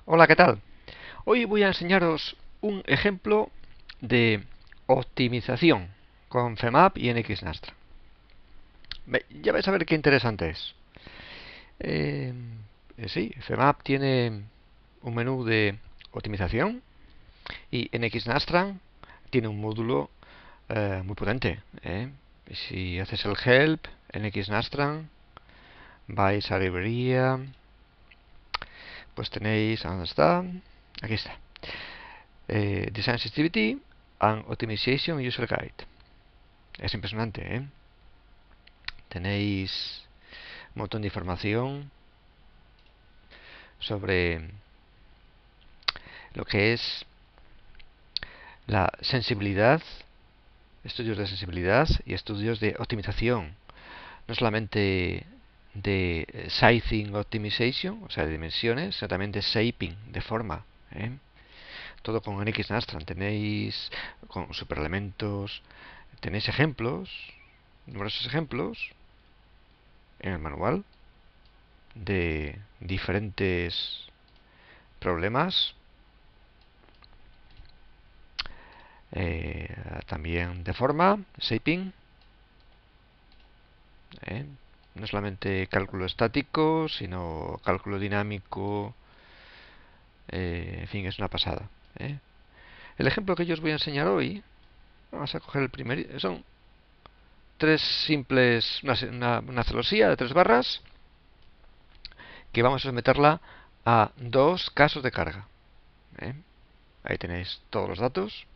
Hola, ¿qué tal? Hoy voy a enseñaros un ejemplo de optimización con FEMAP y NXNastra. Ya vais a ver qué interesante es. Eh, sí, FEMAP tiene un menú de optimización y NXNastra tiene un módulo muy potente. Si haces el help NXNastra, vais a librería, pues tenéis, ¿dónde está? Aquí está. Design Sensitivity and Optimization User Guide. Es impresionante, ¿eh? Tenéis un montón de información sobre lo que es la sensibilidad, estudios de sensibilidad y estudios de optimización. No solamente de sizing optimization, o sea, de dimensiones, sino también de shaping, de forma. ¿eh? Todo con NXNastra. Tenéis con superelementos, tenéis ejemplos, numerosos ejemplos en el manual de diferentes problemas, también de forma, shaping, ¿eh? No solamente cálculo estático, sino cálculo dinámico, en fin, es una pasada. ¿eh? El ejemplo que yo os voy a enseñar hoy, vamos a coger el primer, son tres simples, una celosía de 3 barras, que vamos a someterla a 2 casos de carga. ¿eh? Ahí tenéis todos los datos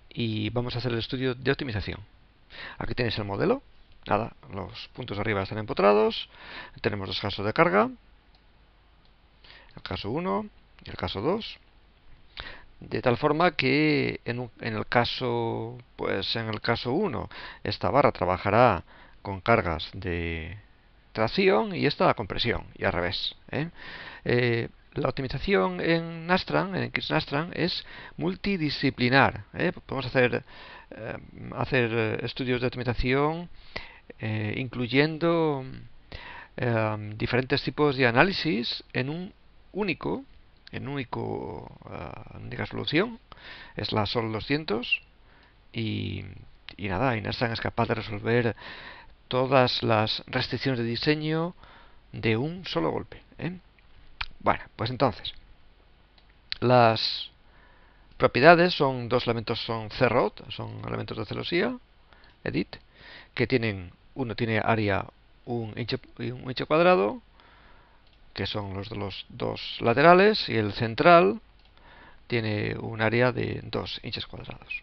y vamos a hacer el estudio de optimización. Aquí tenéis el modelo. Nada, los puntos de arriba están empotrados. Tenemos 2 casos de carga. El caso 1 y el caso 2. De tal forma que en el caso, pues en el caso 1, esta barra trabajará con cargas de tracción y esta la compresión, y al revés. La optimización en Nastran, en XNastran, es multidisciplinar. Podemos hacer estudios de optimización incluyendo diferentes tipos de análisis único, en única solución. Es la SOL 200 y, y nada, Nastran es capaz de resolver todas las restricciones de diseño de un solo golpe. Bueno, pues entonces, las propiedades son dos elementos, son CROT, son elementos de celosía, edit, que uno tiene área un inche cuadrado, que son los de los dos laterales, y el central tiene un área de 2 inches cuadrados.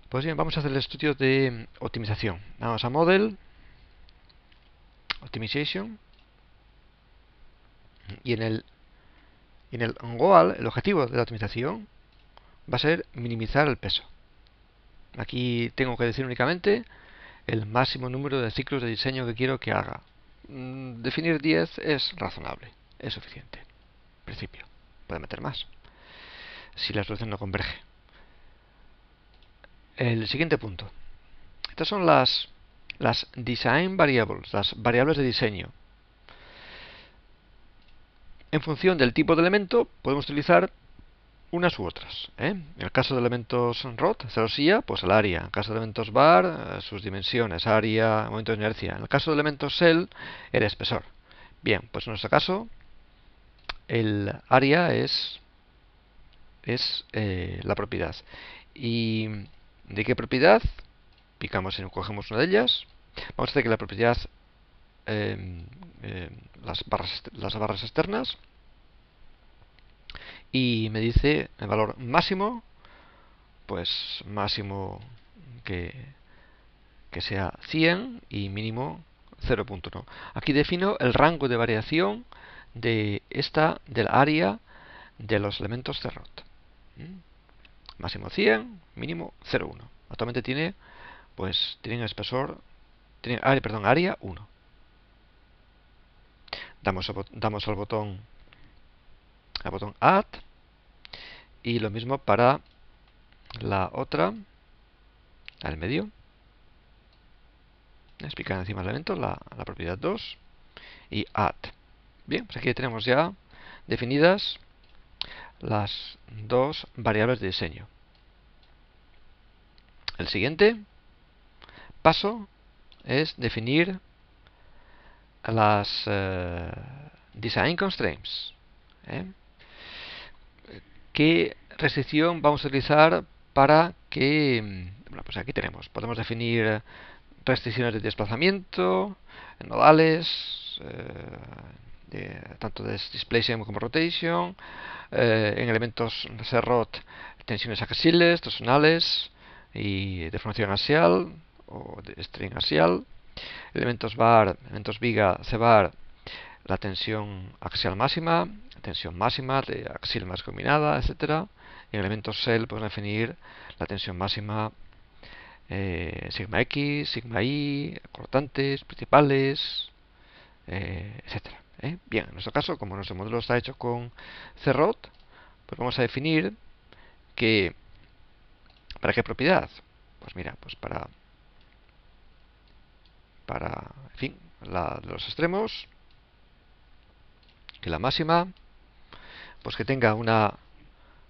Pues bien, vamos a hacer el estudio de optimización. Vamos a Model, Optimization, y en el goal, el objetivo de la optimización va a ser minimizar el peso. Aquí tengo que decir únicamente el máximo número de ciclos de diseño que quiero que haga. Definir 10 es razonable, es suficiente. En principio, puede meter más si la solución no converge. El siguiente punto. Estas son las design variables, las variables de diseño. En función del tipo de elemento, podemos utilizar unas u otras. En el caso de elementos ROT, celosía, pues el área. En el caso de elementos bar, sus dimensiones, área, momento de inercia. En el caso de elementos cell, el espesor. Bien, pues en nuestro caso, el área es la propiedad. ¿Y de qué propiedad? Cogemos una de ellas. Vamos a hacer que la propiedad, las barras externas, y me dice el valor máximo, pues máximo que, que sea 100 y mínimo 0.1. Aquí defino el rango de variación del área de los elementos CROT. Máximo 100, mínimo 0.1. Actualmente tiene espesor, área 1. Damos al botón Add, y lo mismo para la otra, al medio. Explicar encima del elemento la propiedad 2 y Add. Bien, pues aquí tenemos ya definidas las dos variables de diseño. El siguiente paso es definir las design constraints. ¿Qué restricción vamos a utilizar para que... Bueno, pues aquí podemos definir restricciones de desplazamiento, nodales, tanto de displacement como rotation, en elementos serrot, tensiones axiales, torsonales y deformación axial o de string axial, elementos bar, elementos viga, C-bar, la tensión axial máxima, tensión máxima de axial más combinada, etcétera. Y en elementos cell podemos definir la tensión máxima sigma X, sigma Y, cortantes, principales, etcétera. Bien, en nuestro caso, como nuestro modelo está hecho con CROT, pues vamos a definir que ¿para qué propiedad? Pues mira, pues para en fin, la de los extremos, que la máxima, pues que tenga una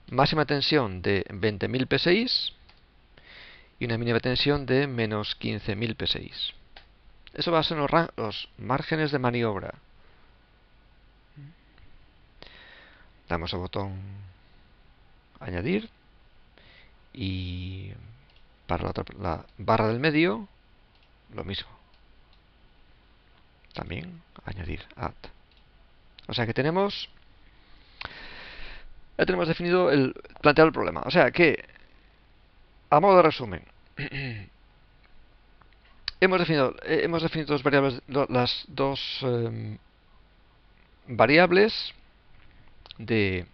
máxima tensión de 20.000 psi y una mínima tensión de menos 15.000 psi. Eso va a ser los márgenes de maniobra. Damos al botón añadir y para la barra del medio lo mismo. También añadir add. O sea que ya tenemos definido planteado el problema. O sea que, a modo de resumen, hemos definido dos variables, las dos variables de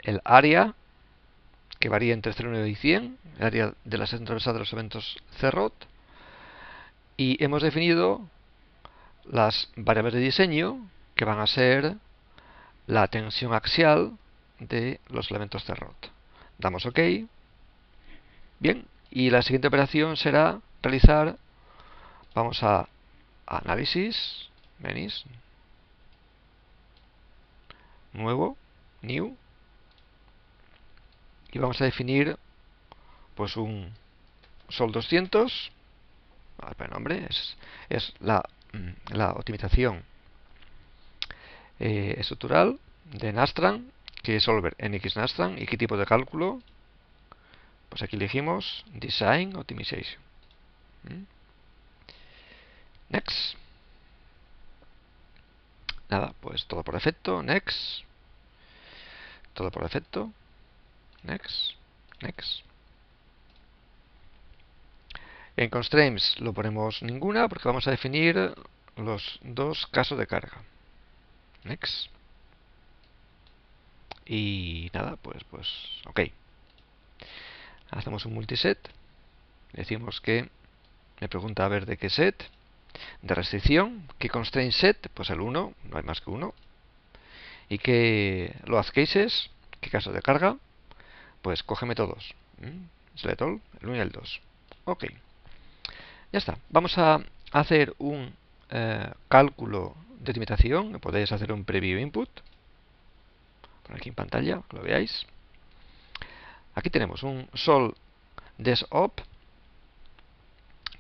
el área, que varía entre 0,9 y 100, el área de la sección transversal de los eventos CROT, y hemos definido las variables de diseño, que van a ser la tensión axial de los elementos CROT. Damos OK. Bien, y la siguiente operación será realizar, vamos a análisis, venís, nuevo, new, y vamos a definir pues un sol 200, el nombre es la optimización estructural de Nastran, que es solver NX Nastran. ¿Y qué tipo de cálculo? Pues aquí elegimos Design Optimization. Next. Nada, pues todo por defecto. Next. Todo por defecto. Next. Next. En constraints lo ponemos ninguna porque vamos a definir los dos casos de carga. Next. Y nada, pues ok. Hacemos un multiset. Decimos que me pregunta a ver de qué set. De restricción. ¿Qué constraint set? Pues el 1, no hay más que 1. ¿Y qué load cases? ¿Qué caso de carga? Pues cógeme todos. Select all, el 1 y el 2. Ok. Ya está. Vamos a hacer un cálculo de optimización. Podéis hacer un preview input. Por aquí en pantalla, que lo veáis. Aquí tenemos un sol desop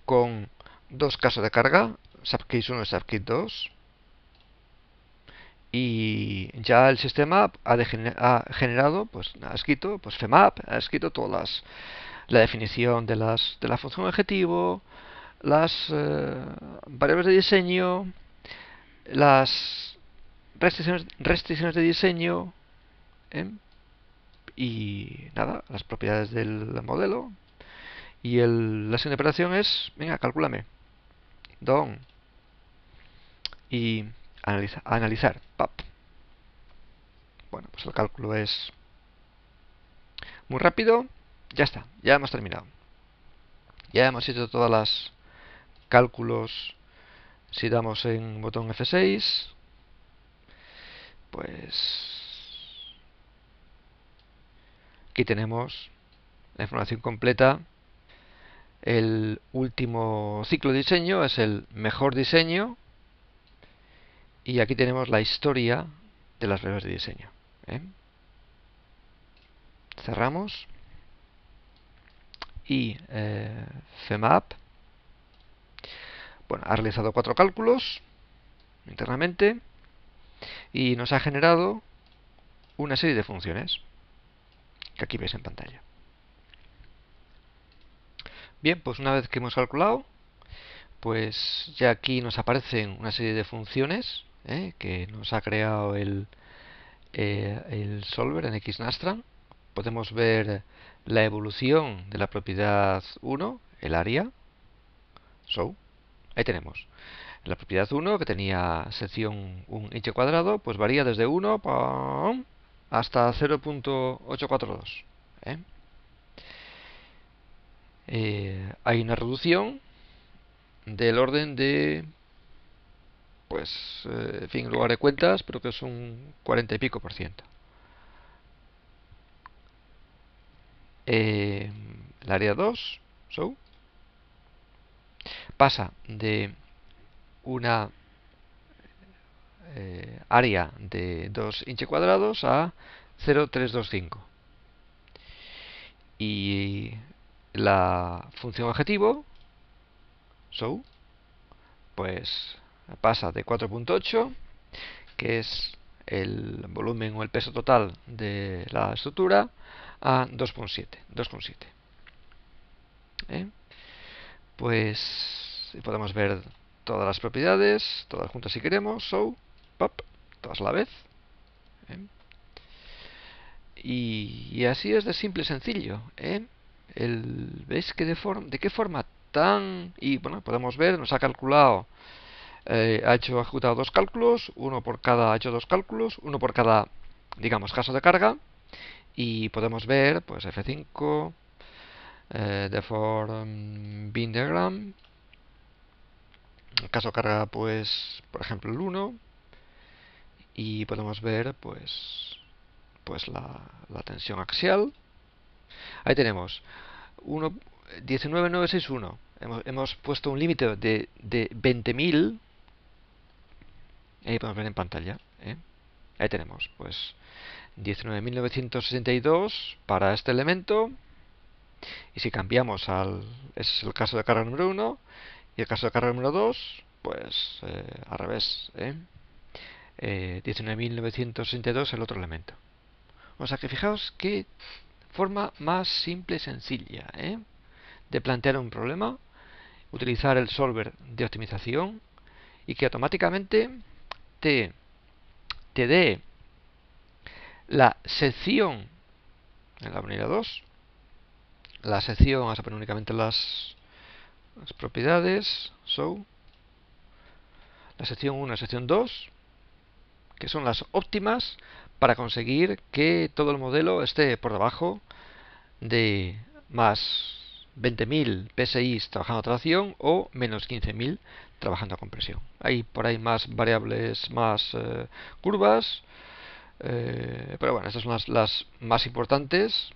con dos casos de carga, subcase 1 y subcase 2. Y ya el sistema ha generado, pues ha escrito, pues FEMAP, ha escrito todas la definición de la función objetivo, las variables de diseño, las restricciones de diseño, y nada, las propiedades del modelo. Y la siguiente operación es, venga, calcúlame. Done. Y analizar. Pap. Bueno, pues el cálculo es muy rápido. Ya está, ya hemos terminado. Ya hemos hecho todas las cálculos. Si damos en botón F6, pues aquí tenemos la información completa. El último ciclo de diseño es el mejor diseño Y aquí tenemos la historia de las pruebas de diseño. Cerramos. Y FEMAP, bueno, ha realizado 4 cálculos internamente y nos ha generado una serie de funciones que aquí veis en pantalla. Bien, pues una vez que hemos calculado, pues ya aquí nos aparecen una serie de funciones que nos ha creado el solver en XNastran. Podemos ver la evolución de la propiedad 1, el área. Ahí tenemos. La propiedad 1, que tenía sección un inch cuadrado, pues varía desde 1 hasta 0.842. Hay una reducción del orden de, pues, en fin, en lugar de cuentas, pero que es un 40 y pico %. El área 2, pasa de una área de 2 inch cuadrados a 0.325. Y la función objetivo, pues pasa de 4.8, que es el volumen o el peso total de la estructura, a 2.7. Pues podemos ver todas las propiedades, todas juntas si queremos, todas a la vez. Y así es de simple y sencillo. ¿Veis que de qué forma tan... Y bueno, podemos ver, nos ha calculado, ha ejecutado 2 cálculos, ha hecho 2 cálculos, uno por cada, digamos, caso de carga. Y podemos ver, pues F5, the form bin diagram, el caso de carga, pues, por ejemplo, el 1. Y podemos ver, pues la tensión axial. Ahí tenemos 19.961. Hemos puesto un límite de 20.000. Ahí podemos ver en pantalla. Ahí tenemos, pues, 19.962 para este elemento. Y si cambiamos ese es el caso de carga número 1. Y el caso de carga número 2, pues al revés. 19.962 el otro elemento. O sea que fijaos qué forma más simple y sencilla de plantear un problema, utilizar el solver de optimización y que automáticamente te dé la sección en la unidad 2. La sección, vamos a poner únicamente las propiedades, la sección 1 y la sección 2, que son las óptimas para conseguir que todo el modelo esté por debajo de más 20.000 PSI trabajando a tracción o menos 15.000 trabajando a compresión. Hay por ahí más variables, más curvas, pero bueno, estas son las más importantes.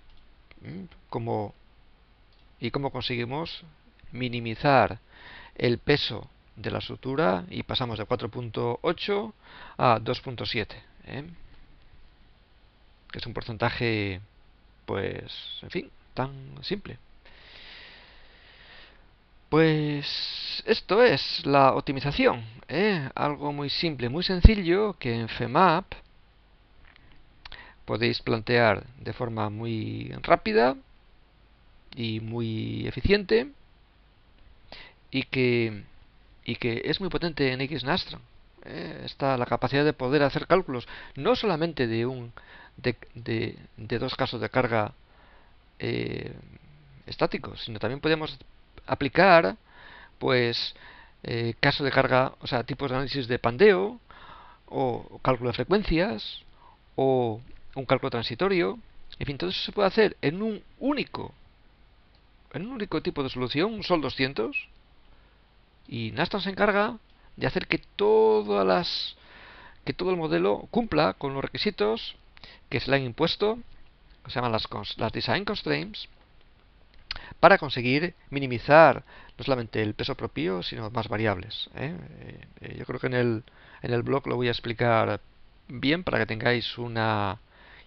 Cómo conseguimos minimizar el peso de la estructura y pasamos de 4.8 a 2.7, que es un porcentaje, pues, en fin, tan simple. Pues esto es la optimización, algo muy simple, muy sencillo, que en FEMAP podéis plantear de forma muy rápida y muy eficiente, y que es muy potente en XNastran. Está la capacidad de poder hacer cálculos no solamente de 2 casos de carga estáticos, sino también podemos aplicar, pues, caso de carga, o sea, tipos de análisis de pandeo, o cálculo de frecuencias, o un cálculo transitorio. En fin, todo eso se puede hacer en un único tipo de solución, un SOL 200, y Nastran se encarga de hacer que todo el modelo cumpla con los requisitos que se le han impuesto, que se llaman las design constraints, para conseguir minimizar no solamente el peso propio, sino más variables. Yo creo que en el blog lo voy a explicar bien para que tengáis una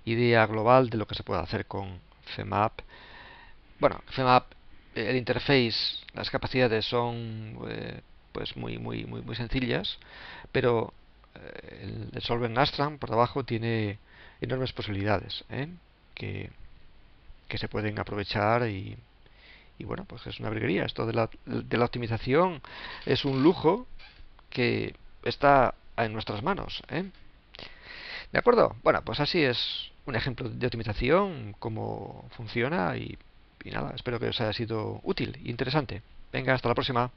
idea global de lo que se puede hacer con FEMAP. Bueno, FEMAP, el interface, las capacidades son pues muy sencillas, pero el solver Nastran por debajo tiene enormes posibilidades que, que se pueden aprovechar y bueno, pues es una virguería. Esto de la optimización es un lujo que está en nuestras manos. ¿De acuerdo? Bueno, pues así es un ejemplo de optimización, cómo funciona y nada, espero que os haya sido útil e interesante. Venga, hasta la próxima.